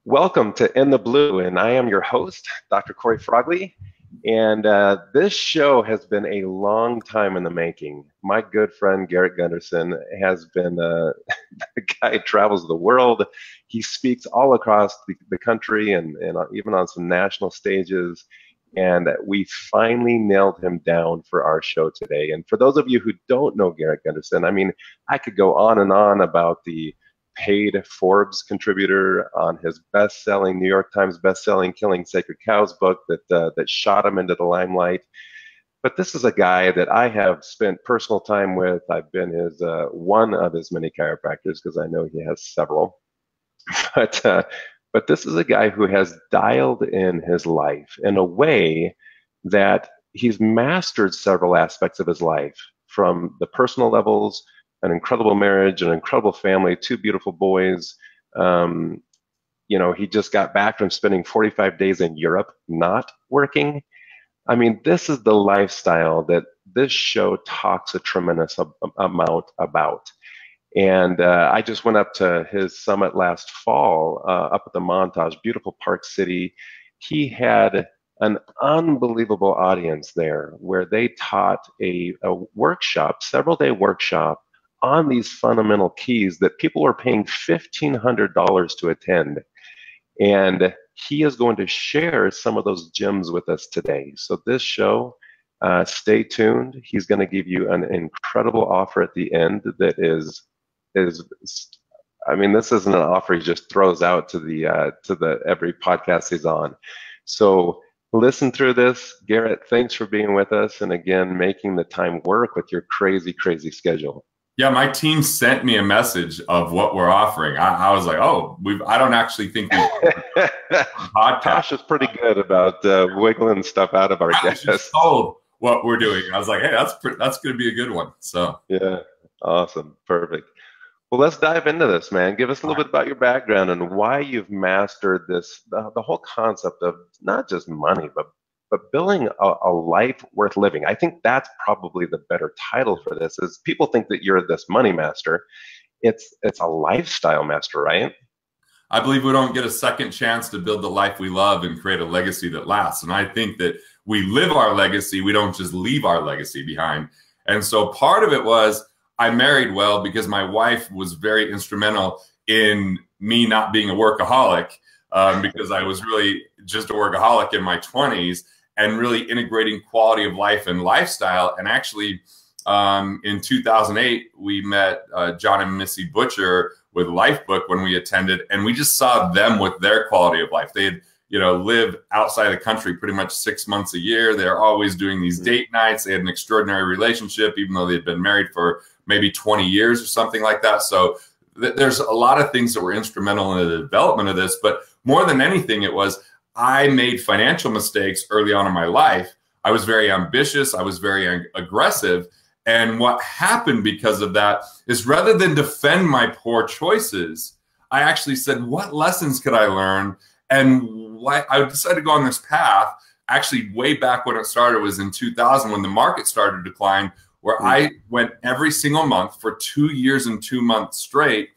Welcome to In the Blue, and I am your host, Dr. Corey Frogley. And this show has been a long time in the making. My good friend Garrett Gunderson has been the guy who travels the world. He speaks all across the country and even on some national stages. And we finally nailed him down for our show today. And for those of you who don't know Garrett Gunderson, I mean, I could go on and on about the paid Forbes contributor on his best-selling, New York Times best-selling Killing Sacred Cows book that shot him into the limelight. But this is a guy that I have spent personal time with. I've been one of his many chiropractors because I know he has several. But this is a guy who has dialed in his life in a way that he's mastered several aspects of his life, from the personal levels, an incredible marriage, an incredible family, two beautiful boys. He just got back from spending 45 days in Europe not working. I mean, this is the lifestyle that this show talks a tremendous amount about. And I just went up to his summit last fall, up at the Montage, beautiful Park City. He had an unbelievable audience there where they taught a workshop, several-day workshop, on these fundamental keys that people were paying $1,500 to attend. And he is going to share some of those gems with us today. So this show, stay tuned. He's going to give you an incredible offer at the end that is, I mean, this isn't an offer he just throws out to the every podcast he's on. So listen through this. Garrett, thanks for being with us. And again, making the time work with your crazy, crazy schedule. Yeah, my team sent me a message of what we're offering. I was like, oh, I don't actually think we podcast. Tosh is pretty good about wiggling stuff out of our guests. Just told what we're doing. I was like, hey, that's going to be a good one. So yeah, awesome, perfect. Well, let's dive into this, man. Give us a little bit about your background and why you've mastered this, the whole concept of not just money, but building a life worth living. I think that's probably the better title for this. Is people think that you're this money master. It's a lifestyle master, right? I believe we don't get a second chance to build the life we love and create a legacy that lasts. And I think that we live our legacy. We don't just leave our legacy behind. And so part of it was I married well because my wife was very instrumental in me not being a workaholic, because I was really just a workaholic in my 20s. And really integrating quality of life and lifestyle. And actually, in 2008, we met John and Missy Butcher with Lifebook when we attended, and we just saw them with their quality of life. They had, lived outside the country pretty much 6 months a year. They're always doing these date nights. They had an extraordinary relationship, even though they'd been married for maybe 20 years or something like that. So there's a lot of things that were instrumental in the development of this. But more than anything, it was I made financial mistakes early on in my life. I was very ambitious. I was very aggressive. And what happened because of that is rather than defend my poor choices, I actually said, what lessons could I learn? And why I decided to go on this path. Actually, way back when it started was in 2000 when the market started to decline, where I went every single month for 2 years and 2 months straight.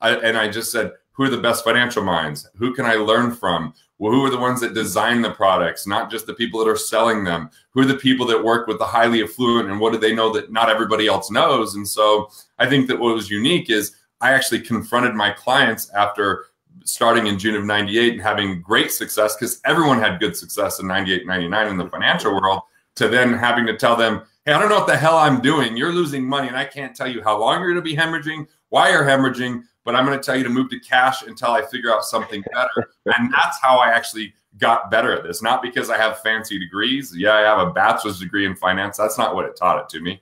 And I just said, who are the best financial minds? Who can I learn from? Well, who are the ones that design the products, not just the people that are selling them? Who are the people that work with the highly affluent, and what do they know that not everybody else knows? And so I think that what was unique is I actually confronted my clients after starting in June of 98 and having great success, because everyone had good success in 98, 99 in the financial world, to then having to tell them, hey, I don't know what the hell I'm doing. You're losing money, and I can't tell you how long you're going to be hemorrhaging, why you're hemorrhaging, but I'm going to tell you to move to cash until I figure out something better. And that's how I actually got better at this. Not because I have fancy degrees. Yeah, I have a bachelor's degree in finance. That's not what it taught it to me.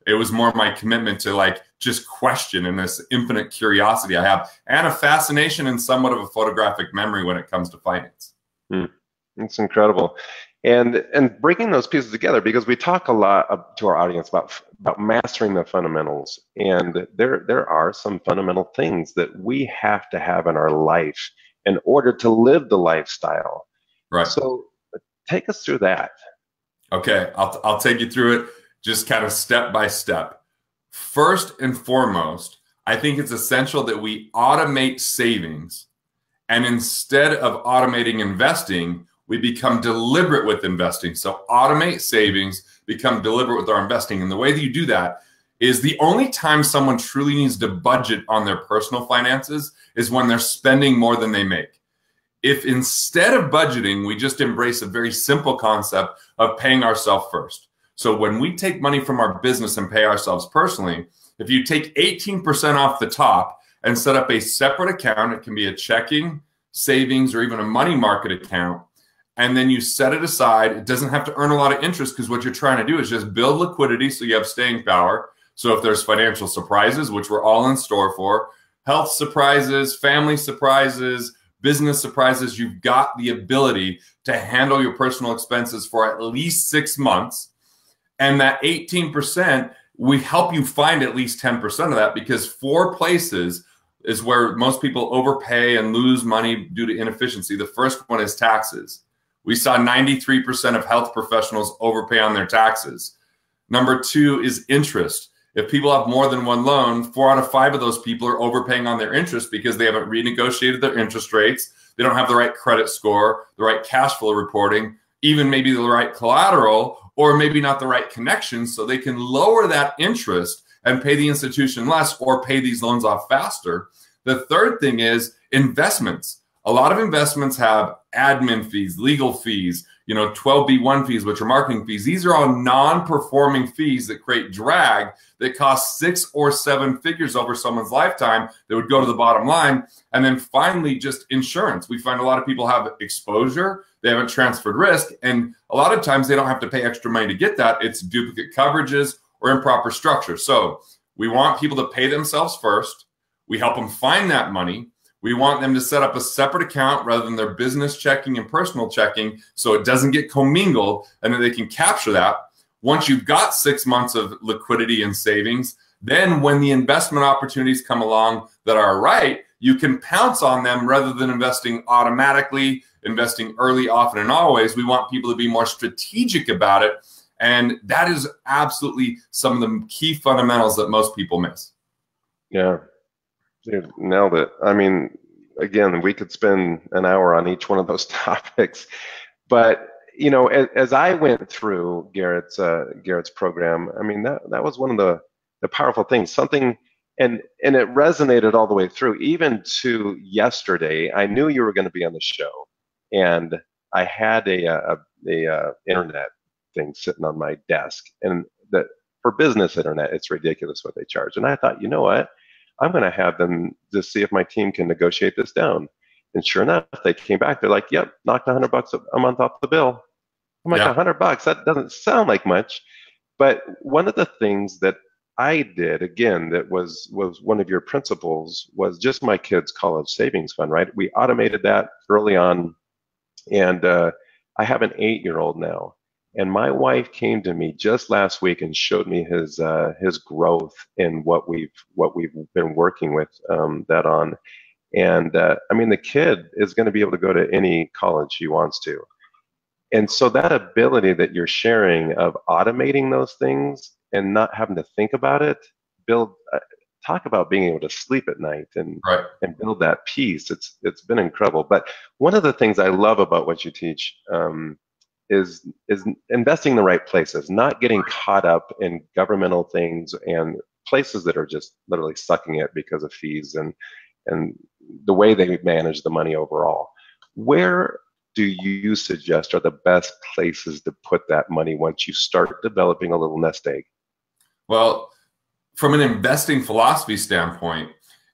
It was more my commitment to just question and this infinite curiosity I have, and a fascination and somewhat of a photographic memory when it comes to finance. It's incredible. And bringing those pieces together, because we talk a lot to our audience about mastering the fundamentals, and there are some fundamental things that we have to have in our life in order to live the lifestyle. Right. So take us through that. Okay, I'll take you through it just kind of step by step. First and foremost, I think it's essential that we automate savings And instead of automating investing, we become deliberate with investing. So automate savings, become deliberate with our investing. And the way that you do that is the only time someone truly needs to budget on their personal finances is when they're spending more than they make. If instead of budgeting, we just embrace a very simple concept of paying ourselves first. So when we take money from our business and pay ourselves personally, if you take 18% off the top and set up a separate account, it can be a checking, savings, or even a money market account, and then you set it aside. It doesn't have to earn a lot of interest because what you're trying to do is just build liquidity so you have staying power. So if there's financial surprises, which we're all in store for, health surprises, family surprises, business surprises, you've got the ability to handle your personal expenses for at least 6 months. And that 18%, we help you find at least 10% of that, because 4 places is where most people overpay and lose money due to inefficiency. The first one is taxes. We saw 93% of health professionals overpay on their taxes. Number 2 is interest. If people have more than one loan, 4 out of 5 of those people are overpaying on their interest because they haven't renegotiated their interest rates. They don't have the right credit score, the right cash flow reporting, even maybe the right collateral, or maybe not the right connections, so they can lower that interest and pay the institution less or pay these loans off faster. The third thing is investments. A lot of investments have admin fees, legal fees, 12B1 fees, which are marketing fees. These are all non-performing fees that create drag that cost 6 or 7 figures over someone's lifetime that would go to the bottom line. And then finally, just insurance. We find a lot of people have exposure. They haven't transferred risk. And a lot of times they don't have to pay extra money to get that. It's duplicate coverages or improper structure. So we want people to pay themselves first. We help them find that money. We want them to set up a separate account rather than their business checking and personal checking, so it doesn't get commingled, and then they can capture that. Once you've got 6 months of liquidity and savings, then when the investment opportunities come along that are right, you can pounce on them rather than investing automatically, investing early, often, and always. We want people to be more strategic about it, and that is absolutely some of the key fundamentals that most people miss. Yeah. Dude, nailed it. I mean, again, we could spend an hour on each one of those topics, but as I went through Garrett's program, I mean, that was one of the powerful things. Something, and it resonated all the way through, even to yesterday. I knew you were going to be on the show, and I had a internet thing sitting on my desk, and that for business internet, it's ridiculous what they charge. And I thought, you know what? I'm going to have them just see if my team can negotiate this down. And sure enough, they came back. They're like, yep, knocked $100 a month off the bill. I'm like, Yeah. $100? That doesn't sound like much. But one of the things that I did, again, that was one of your principles, was just my kids' college savings fund, right? We automated that early on. And I have an 8-year-old now. And my wife came to me just last week and showed me his growth in what we've been working with that on. And I mean, the kid is going to be able to go to any college he wants to. And so that ability that you're sharing of automating those things and not having to think about it, talk about being able to sleep at night and build that peace. It's been incredible. But one of the things I love about what you teach is investing in the right places, not getting caught up in governmental things and places that are just literally sucking it because of fees and the way they manage the money overall. Where do you suggest are the best places to put that money once you start developing a little nest egg? Well, from an investing philosophy standpoint,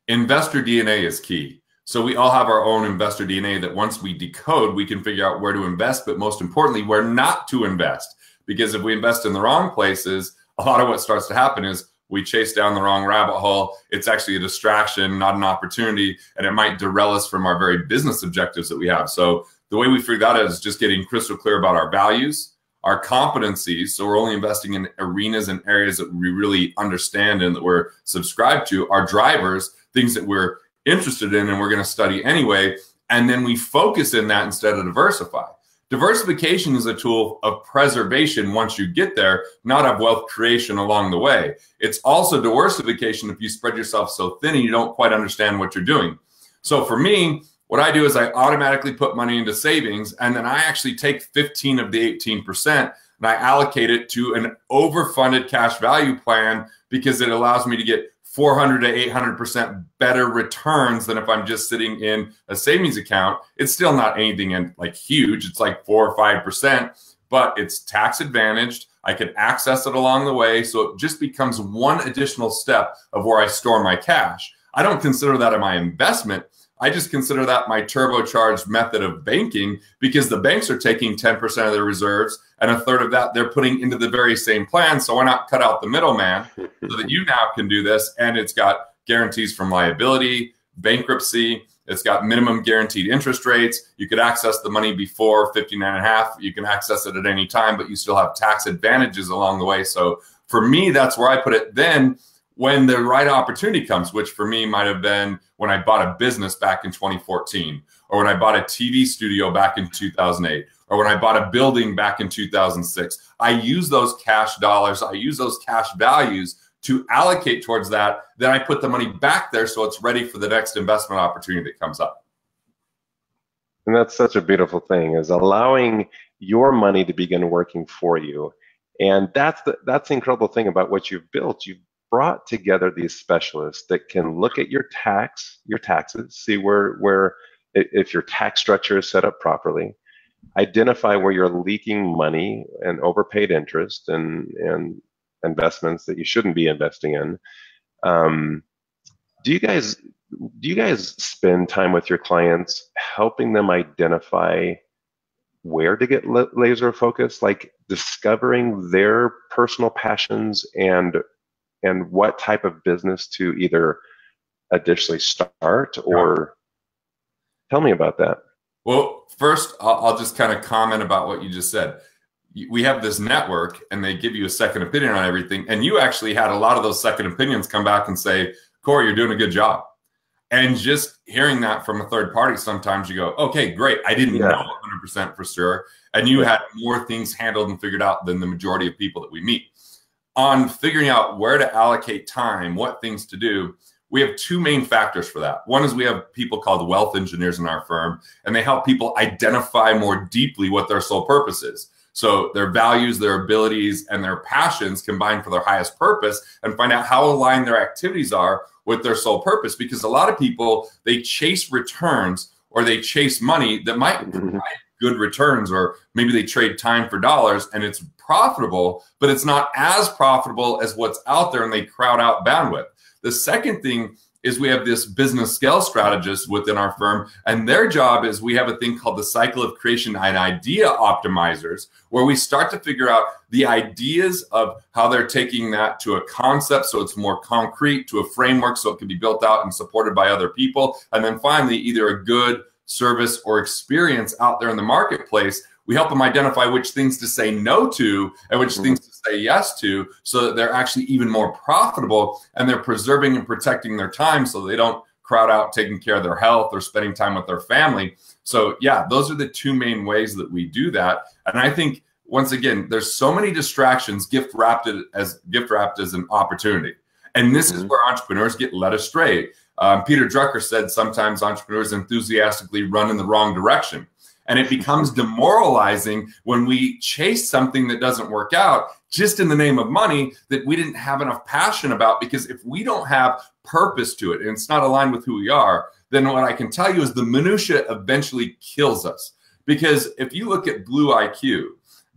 investor DNA is key. So we all have our own investor DNA that once we decode, we can figure out where to invest, but most importantly, where not to invest. Because if we invest in the wrong places, a lot of what starts to happen is we chase down the wrong rabbit hole. It's actually a distraction, not an opportunity, and it might derail us from our very business objectives that we have. So the way we figure that out is just getting crystal clear about our values, our competencies. So we're only investing in arenas and areas that we really understand and that we're subscribed to, our drivers, things that we're interested in and we're going to study anyway, and then we focus in that instead of diversify. Diversification is a tool of preservation once you get there, not of wealth creation along the way. It's also diversification if you spread yourself so thin and you don't quite understand what you're doing. So for me, What I do is I automatically put money into savings, and then I actually take 15 of the 18% and I allocate it to an overfunded cash value plan, because it allows me to get 400 to 800% better returns than if I'm just sitting in a savings account. It's still not anything like huge. It's like 4 or 5%, but it's tax advantaged. I can access it along the way. So it just becomes one additional step of where I store my cash. I don't consider that my investment. I just consider that my turbocharged method of banking, because the banks are taking 10% of their reserves, and a third of that they're putting into the very same plan. So why not cut out the middleman so that you now can do this? And it's got guarantees from liability, bankruptcy. It's got minimum guaranteed interest rates. You could access the money before 59.5. You can access it at any time, but you still have tax advantages along the way. So for me, that's where I put it. Then when the right opportunity comes, which for me might have been when I bought a business back in 2014, or when I bought a TV studio back in 2008, or when I bought a building back in 2006, I use those cash dollars, I use those cash values to allocate towards that. Then I put the money back there so it's ready for the next investment opportunity that comes up. And that's such a beautiful thing, is allowing your money to begin working for you. And that's the incredible thing about what you've built. You've brought together these specialists that can look at your taxes, see where if your tax structure is set up properly, identify where you're leaking money and overpaid interest and investments that you shouldn't be investing in. Do you guys spend time with your clients helping them identify where to get laser focused, like discovering their personal passions and what type of business to either additionally start or tell me about that? Well, first, I'll just kind of comment about what you just said. We have this network and they give you a second opinion on everything. And you actually had a lot of those second opinions come back and say, Corey, you're doing a good job. And just hearing that from a third party, sometimes you go, okay, great. I didn't know 100% for sure. And you had more things handled and figured out than the majority of people that we meet. On figuring out where to allocate time, what things to do, we have two main factors for that. One is we have people called wealth engineers in our firm, and they help people identify more deeply what their sole purpose is. So their values, their abilities, and their passions combined for their highest purpose, and find out how aligned their activities are with their sole purpose. Because a lot of people, they chase returns or they chase money that might provide good returns, or maybe they trade time for dollars and it's profitable, but it's not as profitable as what's out there, and they crowd out bandwidth. The second thing is we have this business scale strategist within our firm, and their job is we have a thing called the cycle of creation and idea optimizers, where we start to figure out the ideas of how they're taking that to a concept so it's more concrete, to a framework so it can be built out and supported by other people, and then finally either a good service or experience out there in the marketplace. We help them identify which things to say no to and which things to say yes to, so that they're actually even more profitable and they're preserving and protecting their time so they don't crowd out taking care of their health or spending time with their family. So yeah, those are the two main ways that we do that. And I think, once again, there's so many distractions gift wrapped as an opportunity. And this is where entrepreneurs get led astray. Peter Drucker said sometimes entrepreneurs enthusiastically run in the wrong direction. And it becomes demoralizing when we chase something that doesn't work out just in the name of money that we didn't have enough passion about. Because if we don't have purpose to it and it's not aligned with who we are, then what I can tell you is the minutia eventually kills us. Because if you look at BlueIQ,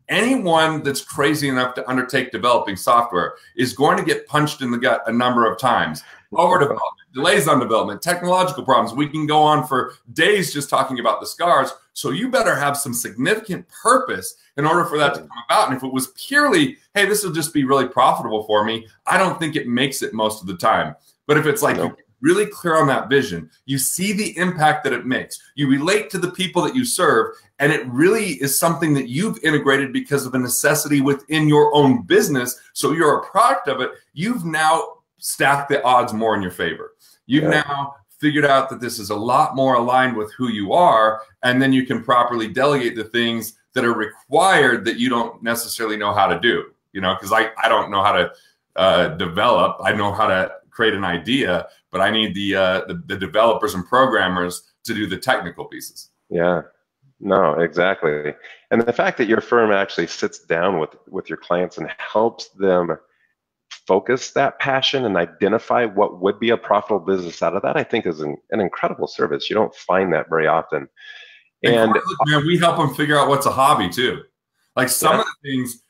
anyone that's crazy enough to undertake developing software is going to get punched in the gut a number of times. Overdevelopment, delays on development, technological problems. We can go on for days just talking about the scars. So you better have some significant purpose in order for that to come about. And if it was purely, hey, this will just be really profitable for me, I don't think it makes it most of the time. But if it's like you're really clear on that vision, you see the impact that it makes, you relate to the people that you serve, and it really is something that you've integrated because of a necessity within your own business, so you're a product of it, you've now stacked the odds more in your favor. You've now figured out that this is a lot more aligned with who you are, and then you can properly delegate the things that are required that you don't necessarily know how to do. You know, because I don't know how to develop. I know how to create an idea, but I need the developers and programmers to do the technical pieces. Yeah, no, exactly. And the fact that your firm actually sits down with your clients and helps them focus that passion and identify what would be a profitable business out of that, I think is an incredible service. You don't find that very often. And man, we help them figure out what's a hobby too. Like some of the things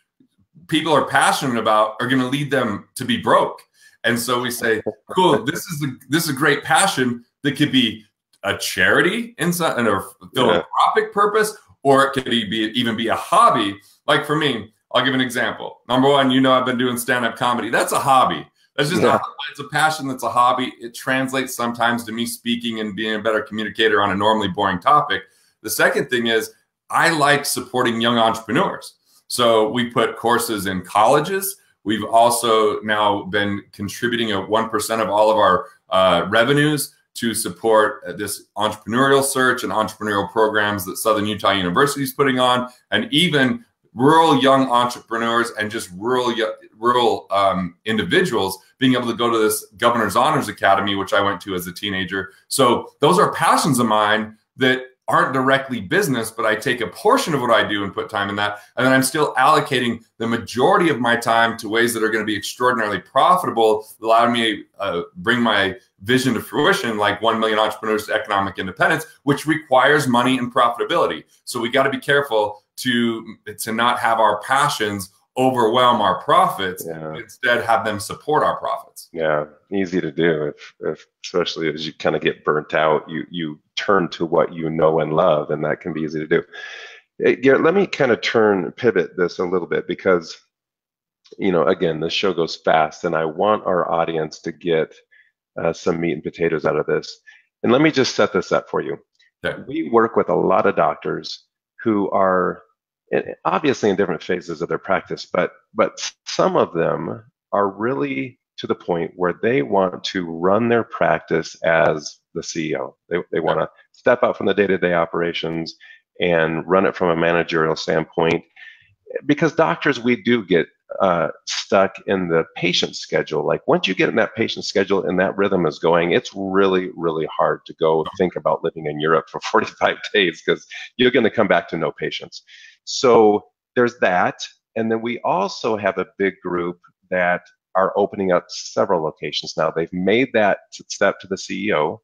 people are passionate about are going to lead them to be broke. And so we say, cool, this is a great passion that could be a charity inside and a philanthropic purpose, or it could even be a hobby. Like for me, I'll give an example. Number one, I've been doing stand-up comedy. That's a hobby. That's just it's a passion. That's a hobby. It translates sometimes to me speaking and being a better communicator on a normally boring topic. The second thing is I like supporting young entrepreneurs. So we put courses in colleges. We've also now been contributing 1% of all of our revenues to support this entrepreneurial search and entrepreneurial programs that Southern Utah University is putting on, and even rural young entrepreneurs and just rural individuals being able to go to this Governor's Honors Academy, which I went to as a teenager. So those are passions of mine that aren't directly business, but I take a portion of what I do and put time in that. And then I'm still allocating the majority of my time to ways that are going to be extraordinarily profitable, allowing me to bring my vision to fruition, like 1 million entrepreneurs to economic independence, which requires money and profitability. So we got to be careful to not have our passions overwhelm our profits, instead have them support our profits. Yeah, easy to do. If especially as you kind of get burnt out, you turn to what you know and love, and that can be easy to do. Hey, Garrett, let me kind of pivot this a little bit, because again, this show goes fast, and I want our audience to get some meat and potatoes out of this. And let me just set this up for you. Okay. We work with a lot of doctors who are obviously in different phases of their practice, but some of them are really to the point where they want to run their practice as the CEO. They want to step out from the day-to-day operations and run it from a managerial standpoint. Because doctors, we do get stuck in the patient schedule. Like once you get in that patient schedule and that rhythm is going, it's really, really hard to go think about living in Europe for 45 days, because you're going to come back to no patients. So there's that. And then we also have a big group that are opening up several locations now. They've made that step to the CEO,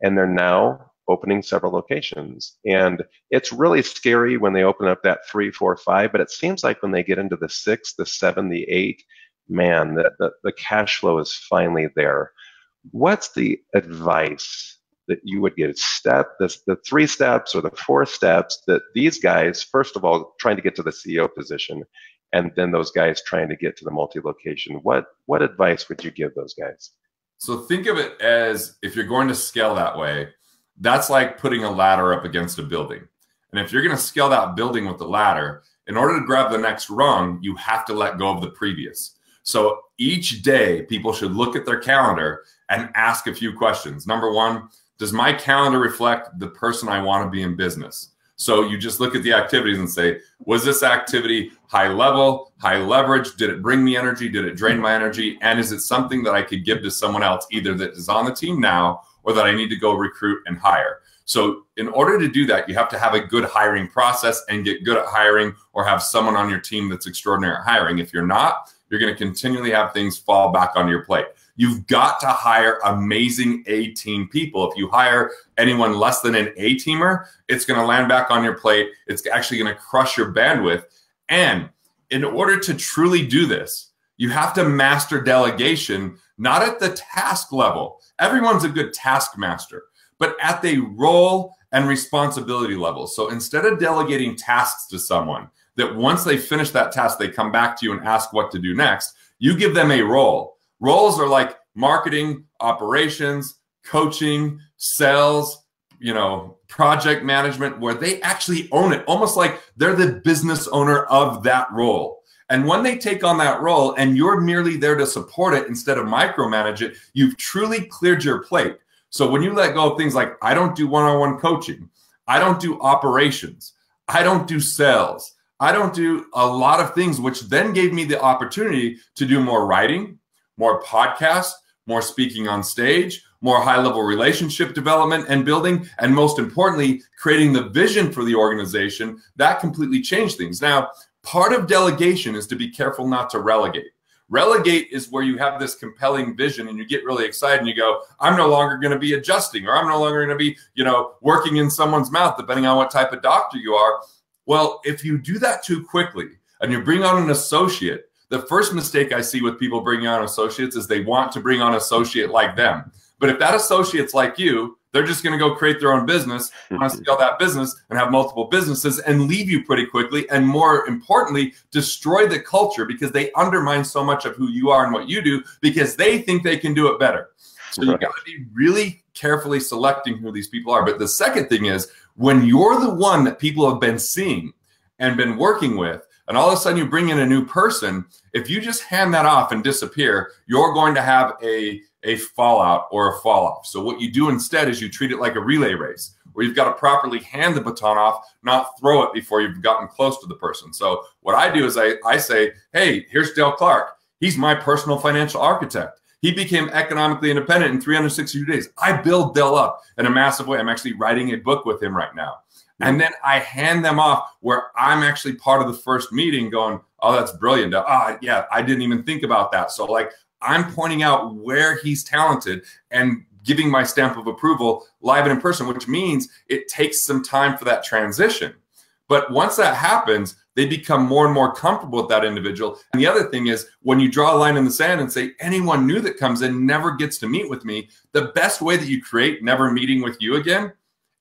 and they're now opening several locations. And it's really scary when they open up that 3, 4, 5, but it seems like when they get into the 6, the 7, the 8, man, the cash flow is finally there. What's the advice that you would give? The 3 steps or the 4 steps that these guys, first of all, trying to get to the CEO position, and then those guys trying to get to the multi-location. What advice would you give those guys? So think of it as, if you're going to scale that way, that's like putting a ladder up against a building. And if you're going to scale that building with the ladder, in order to grab the next rung, you have to let go of the previous. So each day, people should look at their calendar and ask a few questions. Number one, does my calendar reflect the person I want to be in business? So you just look at the activities and say, was this activity high level, high leverage? Did it bring me energy? Did it drain my energy? And is it something that I could give to someone else, either that is on the team now or that I need to go recruit and hire? So in order to do that, you have to have a good hiring process and get good at hiring, or have someone on your team that's extraordinary at hiring. If you're not, you're going to continually have things fall back on your plate. You've got to hire amazing A-team people. If you hire anyone less than an A-teamer, it's going to land back on your plate. It's actually going to crush your bandwidth. And in order to truly do this, you have to master delegation, not at the task level. Everyone's a good task master, but at the role and responsibility level. So instead of delegating tasks to someone, that once they finish that task, they come back to you and ask what to do next, you give them a role. Roles are like marketing, operations, coaching, sales, project management, where they actually own it, almost like they're the business owner of that role. And when they take on that role and you're merely there to support it instead of micromanage it, you've truly cleared your plate. So when you let go of things like, I don't do one-on-one coaching, I don't do operations, I don't do sales, I don't do a lot of things, which then gave me the opportunity to do more writing, more podcasts, more speaking on stage, more high-level relationship development and building, and most importantly, creating the vision for the organization. That completely changed things. Now, part of delegation is to be careful not to relegate. Relegate is where you have this compelling vision and you get really excited and you go, I'm no longer going to be adjusting, or I'm no longer going to be, working in someone's mouth, depending on what type of doctor you are. Well, if you do that too quickly and you bring on an associate, the first mistake I see with people bringing on associates is they want to bring on an associate like them. But if that associate's like you, they're just going to go create their own business, want to scale that business and have multiple businesses and leave you pretty quickly. And more importantly, destroy the culture because they undermine so much of who you are and what you do because they think they can do it better. So you got to be really carefully selecting who these people are. But the second thing is when you're the one that people have been seeing and been working with, and all of a sudden you bring in a new person, if you just hand that off and disappear, you're going to have a fallout or a fall off. So what you do instead is you treat it like a relay race where you've got to properly hand the baton off, not throw it before you've gotten close to the person. So what I do is I say, hey, here's Dale Clark. He's my personal financial architect. He became economically independent in 362 days. I build Dale up in a massive way. I'm actually writing a book with him right now. And then I hand them off where I'm actually part of the first meeting going, oh, that's brilliant. Yeah, I didn't even think about that. So like I'm pointing out where he's talented and giving my stamp of approval live and in person, which means it takes some time for that transition. But once that happens, they become more and more comfortable with that individual. And the other thing is when you draw a line in the sand and say anyone new that comes in never gets to meet with me, the best way that you create never meeting with you again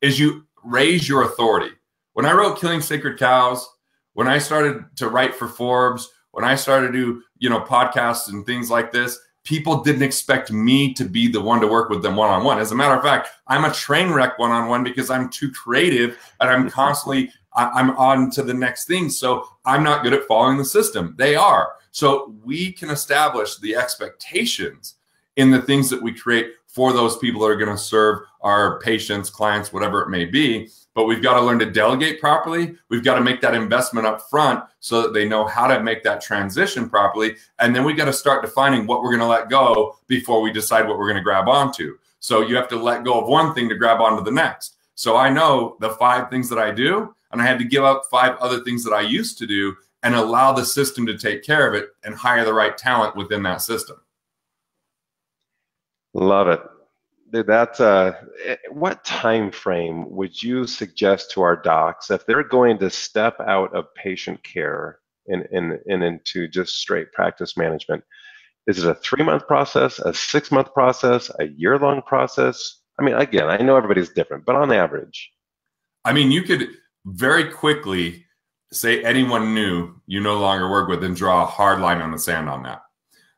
is you raise your authority. When I wrote Killing Sacred Cows, when I started to write for Forbes, when I started to do, podcasts and things like this, people didn't expect me to be the one to work with them one-on-one. As a matter of fact, I'm a train wreck one-on-one because I'm too creative and I'm constantly, I'm on to the next thing. So I'm not good at following the system. They are. So we can establish the expectations in the things that we create for those people that are going to serve our patients, clients, whatever it may be. But we've got to learn to delegate properly. We've got to make that investment up front so that they know how to make that transition properly. And then we got to start defining what we're going to let go before we decide what we're going to grab onto. So you have to let go of one thing to grab onto the next. So I know the 5 things that I do, and I had to give up 5 other things that I used to do and allow the system to take care of it and hire the right talent within that system. Love it. That's what time frame would you suggest to our docs if they're going to step out of patient care and into just straight practice management? Is it a 3-month process, a 6-month process, a year-long process? I mean, again, I know everybody's different, but on average. I mean, you could very quickly say anyone new you no longer work with and draw a hard line on the sand on that.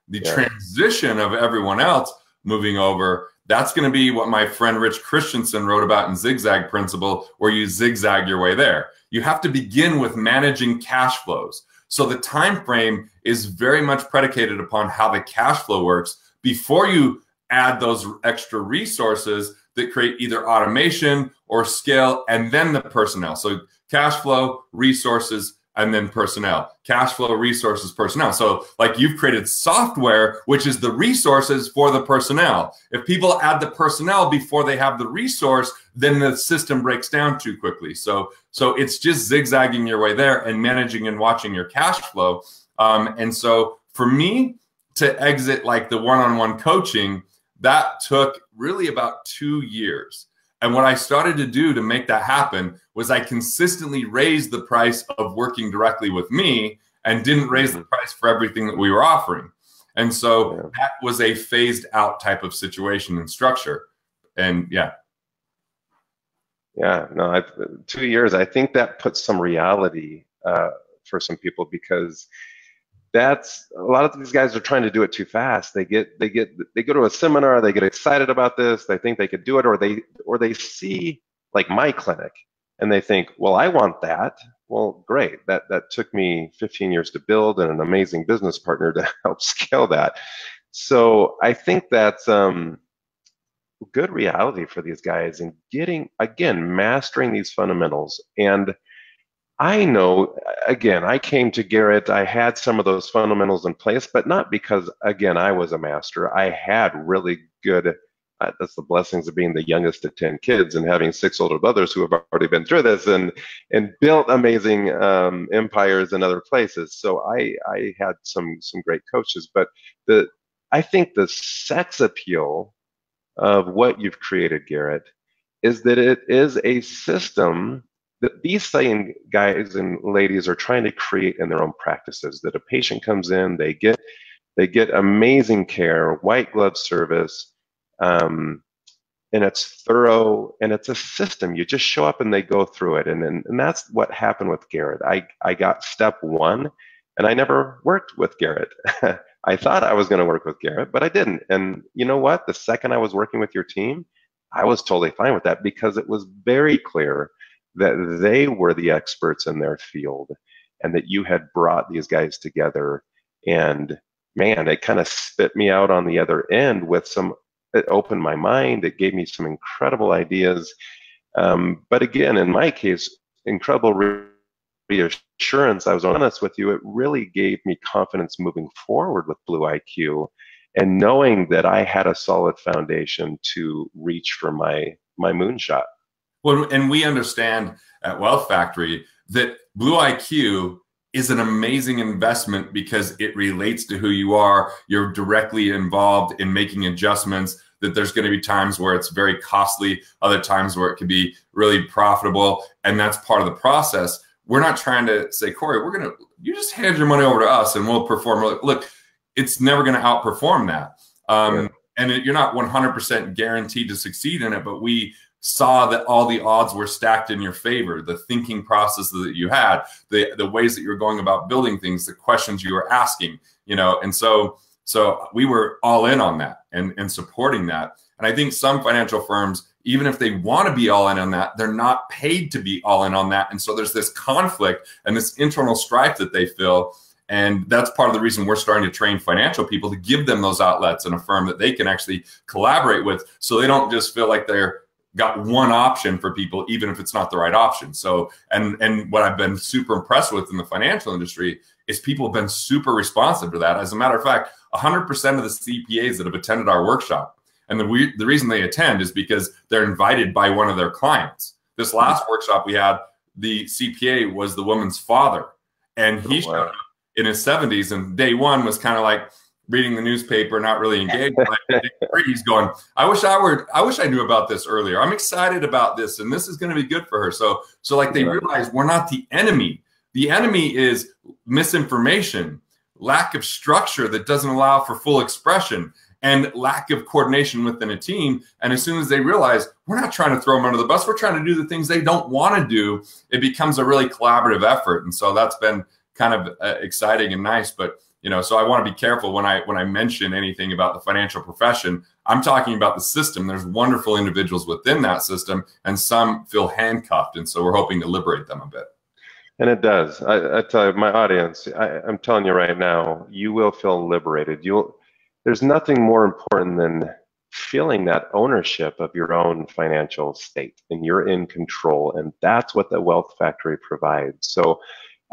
The transition of everyone else moving over, that's going to be what my friend Rich Christensen wrote about in Zigzag Principle, where you zigzag your way there. You have to begin with managing cash flows. So the time frame is very much predicated upon how the cash flow works before you add those extra resources that create either automation or scale, and then the personnel. So cash flow, resources, and then personnel. Cash flow, resources, personnel. So like you've created software, which is the resources for the personnel. If people add the personnel before they have the resource, then the system breaks down too quickly. So it's just zigzagging your way there and managing and watching your cash flow. And so for me to exit like the one-on-one coaching, that took really about 2 years. And what I started to do to make that happen was I consistently raised the price of working directly with me and didn't raise the price for everything that we were offering. And so that was a phased out type of situation and structure. And yeah. Yeah, no, 2 years, I think that puts some reality for some people, because that's a lot of these guys are trying to do it too fast. They go to a seminar, they get excited about this, they think they could do it, or they see like my clinic and they think, well, I want that. Well, great. That took me 15 years to build and an amazing business partner to help scale that. So I think that's good reality for these guys, and mastering these fundamentals. And I know, again, I came to Garrett, I had some of those fundamentals in place, but not because, again, I was a master. I had really good, that's the blessings of being the youngest of 10 kids and having 6 older brothers who have already been through this and built amazing empires in other places. So I had some great coaches, but I think the sex appeal of what you've created, Garrett, is that it is a system that these same guys and ladies are trying to create in their own practices. That a patient comes in, they get amazing care, white glove service, and it's thorough and it's a system. You just show up and they go through it, and that's what happened with Garrett. I got step one, and I never worked with Garrett. I thought I was going to work with Garrett, but I didn't. And you know what? The second I was working with your team, I was totally fine with that because it was very clear that they were the experts in their field and that you had brought these guys together. And man, it kind of spit me out on the other end with it opened my mind. It gave me some incredible ideas. But again, in my case, incredible reassurance. I was honest with you. It really gave me confidence moving forward with BlueIQ and knowing that I had a solid foundation to reach for my moonshot. Well, and we understand at Wealth Factory that BlueIQ is an amazing investment because it relates to who you are. You're directly involved in making adjustments, that there's going to be times where it's very costly, other times where it can be really profitable. And that's part of the process. We're not trying to say, Corey, you just hand your money over to us and we'll perform. Look, it's never going to outperform that. And you're not 100% guaranteed to succeed in it, but we saw that all the odds were stacked in your favor, the thinking process that you had, the ways that you were going about building things, the questions you were asking, and so we were all in on that and supporting that. And I think some financial firms, even if they want to be all in on that, they're not paid to be all in on that. And so there's this conflict and this internal strife that they feel. And that's part of the reason we're starting to train financial people to give them those outlets in a firm that they can actually collaborate with, so they don't just feel like they're got one option for people, even if it's not the right option. So, and what I've been super impressed with in the financial industry is people have been super responsive to that. As a matter of fact, 100% of the CPAs that have attended our workshop, and the reason they attend is because they're invited by one of their clients. This last workshop we had, the CPA was the woman's father, and he showed up in his 70s, and day one was kind of like reading the newspaper, not really engaged. He's going, I wish I knew about this earlier. I'm excited about this, and this is going to be good for her. So like they realize we're not the enemy. The enemy is misinformation, lack of structure that doesn't allow for full expression, and lack of coordination within a team. And as soon as they realize we're not trying to throw them under the bus, we're trying to do the things they don't want to do, it becomes a really collaborative effort. And so that's been kind of exciting and nice. But so I want to be careful when I mention anything about the financial profession. I'm talking about the system. There's wonderful individuals within that system, and some feel handcuffed. And so we're hoping to liberate them a bit. And it does. I tell you, my audience, I'm telling you right now, you will feel liberated. There's nothing more important than feeling that ownership of your own financial state, and you're in control. And that's what the Wealth Factory provides. So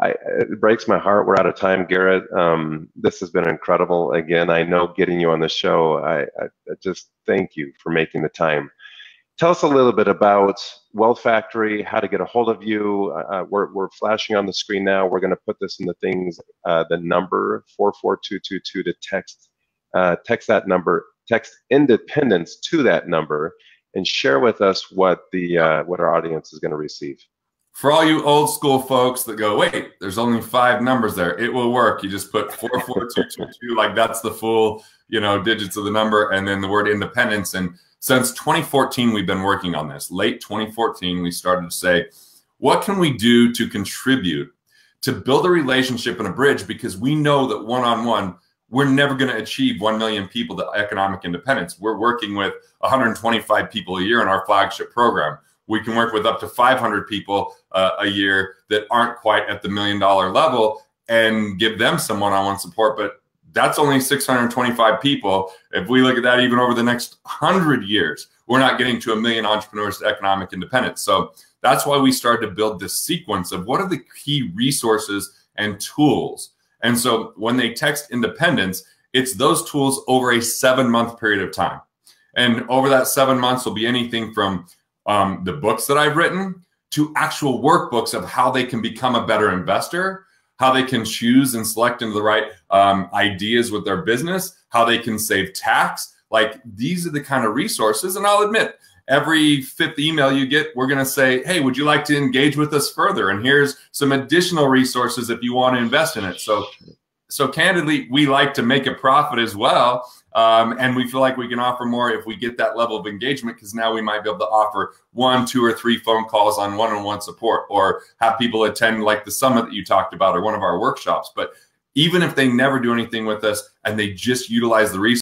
it breaks my heart. We're out of time, Garrett. This has been incredible. Again, I know getting you on the show, I just thank you for making the time. Tell us a little bit about Wealth Factory, how to get a hold of you. We're flashing on the screen now. We're going to put this in the things, the number 44222 to text that number, text independence to that number, and share with us what our audience is going to receive. For all you old school folks that go, wait, there's only 5 numbers there, it will work. You just put 44222, like that's the full, digits of the number, and then the word independence. And since 2014, we've been working on this. Late 2014, we started to say, what can we do to contribute to build a relationship and a bridge? Because we know that one-on-one, we're never going to achieve 1 million people to economic independence. We're working with 125 people a year in our flagship program. We can work with up to 500 people a year that aren't quite at the $1 million level and give them some one-on-one support. But that's only 625 people. If we look at that even over the next 100 years, we're not getting to 1 million entrepreneurs to economic independence. So That's why we started to build this sequence of what are the key resources and tools. And so when they text independence, it's those tools over a 7-month period of time. And over that 7 months will be anything from the books that I've written to actual workbooks of how they can become a better investor, how they can choose and select into the right ideas with their business, how they can save tax. Like, these are the kind of resources. And I'll admit, every 5th email you get, we're going to say, hey, would you like to engage with us further? And here's some additional resources if you want to invest in it. So candidly, we like to make a profit as well. And we feel like we can offer more if we get that level of engagement, because now we might be able to offer 1, 2, or 3 phone calls on one-on-one support, or have people attend like the summit that you talked about or one of our workshops. But even if they never do anything with us and they just utilize the resources,